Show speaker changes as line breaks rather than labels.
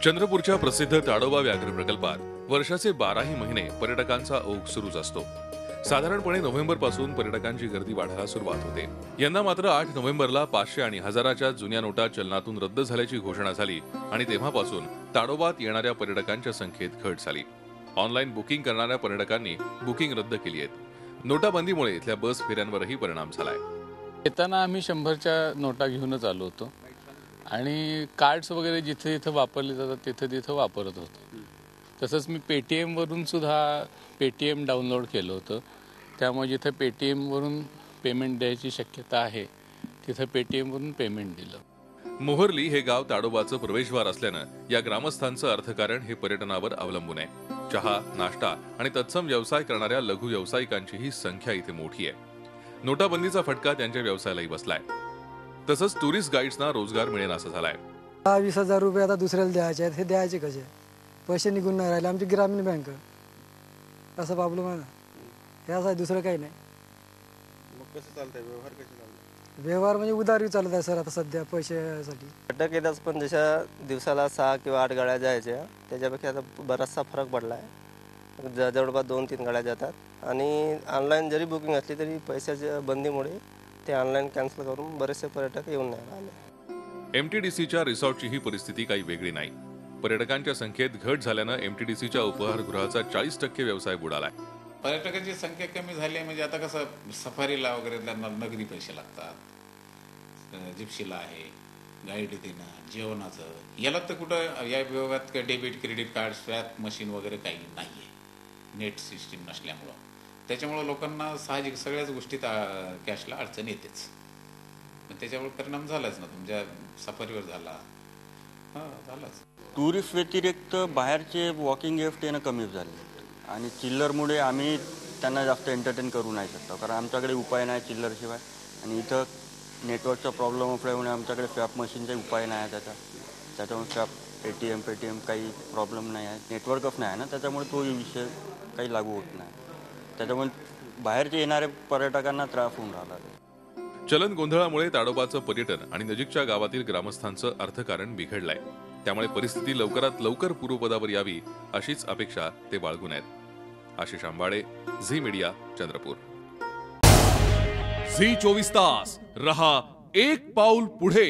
चंद्रपूरच्या प्रसिद्ध ताडोबा व्याघ्र प्रकल्पात वर्षाचे 12ही महिने पर्यटकांचा ओघ सुरूच असतो। साधारणपणे नोव्हेंबर पासून पर्यटकांची गर्दी वाढायला सुरुवात होते। यंदा मात्र 8 नोव्हेंबरला 500 आणि हजाराच्या जुन्या नोटा चलनातून रद्द झाल्याची घोषणा झाली आणि तेव्हापासून ताडोबात येणाऱ्या पर्यटकांच्या संख्येत घट झाली। ऑनलाईन बुकिंग करणाऱ्या पर्यटकांनी बुकिंग रद्द केली आहेत। नोटाबंदीमुळे इथल्या बस फेऱ्यांवरही परिणाम झालाय।
येताना आम्ही 100च्या नोटा घेऊनच आलो होतो आणि कार्ड्स वगैरे जिथे जिथे वापरले जातात तिथे तिथे वापरत होतो। तसंच मी पेटीएम वरून सुद्धा पेटीएम डाउनलोड केलं होतं, त्यामुळे जिथे पेटीएम वरून पेमेंट द्यायची शक्यता आहे तिथे पेटीएम वरून पेमेंट दिलं।
मोहर्ली हे गाव ताडोबाचं प्रवेशद्वार असल्यानं या ग्रामस्थांचं अर्थकारण हे पर्यटनावर अवलंबून आहे। चहा, नाश्ता आणि तत्सम व्यवसाय करणाऱ्या लघु व्यावसायिकांचीही संख्या इथे मोठी आहे। नोटाबंदीचा फटका त्यांच्या व्यवसायालाही बसलाय। तसंच टुरिस्ट गाईड्सना रोजगार मिळेनासा झालाय।
20,000 रुपये आता दुसऱ्याला द्यायचे आहेत, हे द्यायचे कसे? पैसे निघून नाही राहिले। आमची ग्रामीण बँक असं प्रॉब्लेम आहे ना, हे असं आहे, दुसरं काही नाही।
मग कसं चालतंय व्यवहार, कसे चालतात?
व्यवहार म्हणजे उधारी चालत आहे सर आता सध्या पैशासाठी।
अटक केल्यास पण जशा दिवसाला 6 किंवा 8 गाड्या जायच्या त्याच्यापेक्षा आता बराचसा फरक पडला आहे। जवळपास 2-3 गाड्या जातात आणि ऑनलाईन जरी बुकिंग असली तरी पैशाच्या बंदीमुळे ते ऑनलाईन कॅन्सल करून बरेचसे पर्यटक येऊन नाही राहिले।
एमटीडीसीच्या रिसॉर्टची ही परिस्थिती काही वेगळी नाही। पर्यटकांच्या संख्येत घट झाल्यानं एमटीडीसीच्या उपहारगृहाचा 40% व्यवसाय बुडालाय।
पर्यटकांची संख्या कमी झाली म्हणजे आता कसं सफारीला वगैरे त्यांना नगदी पैसे लागतात, जिप्सीला आहे, गाईड देणं, जेवणाचं, याला तर कुठं या विभागात काही debit credit card swap machine वगैरे काही नाही आहे, नेट सिस्टीम नसल्यामुळं। त्याच्यामुळं लोकांना साहजिक सगळ्याच गोष्टीत कॅशला अडचण येतेच। त्याच्यामुळे परिणाम झालाच ना, तुमच्या सफारीवर झाला, झालाच।
टुरिस्ट व्यतिरिक्त बाहेरचे वॉकिंग गिफ्ट येणं कमी झाले आणि चिल्लरमुळे आम्ही त्यांना जास्त एंटरटेन करू नाही शकतो, कारण आमच्याकडे उपाय नाही चिल्लरशिवाय। आणि इथं नेटवर्कचा प्रॉब्लेम असल्यामुळे आमच्याकडे स्वॅप मशीनचा उपाय नाही आहे त्याच्यामुळे स्वॅप पेटीएम काही प्रॉब्लेम नाही आहे, नेटवर्कच नाही आहे ना, त्याच्यामुळे तो विषय काही लागू होत नाही। त्याच्यामुळे बाहेरचे येणारे पर्यटकांना त्रास होऊन राहिला।
चलन गोंधळामुळे ताडोबाचं पर्यटन आणि नजीकच्या गावातील ग्रामस्थांचं अर्थकारण बिघडलंय। त्यामुळे परिस्थिती लवकरात लवकर पूर्वपदावर यावी अशीच अपेक्षा ते बाळगून आहेत। Ashish Ambale, Zee media, Chandrapur.
Zee 24 तास रहा एक पाऊल पुढे।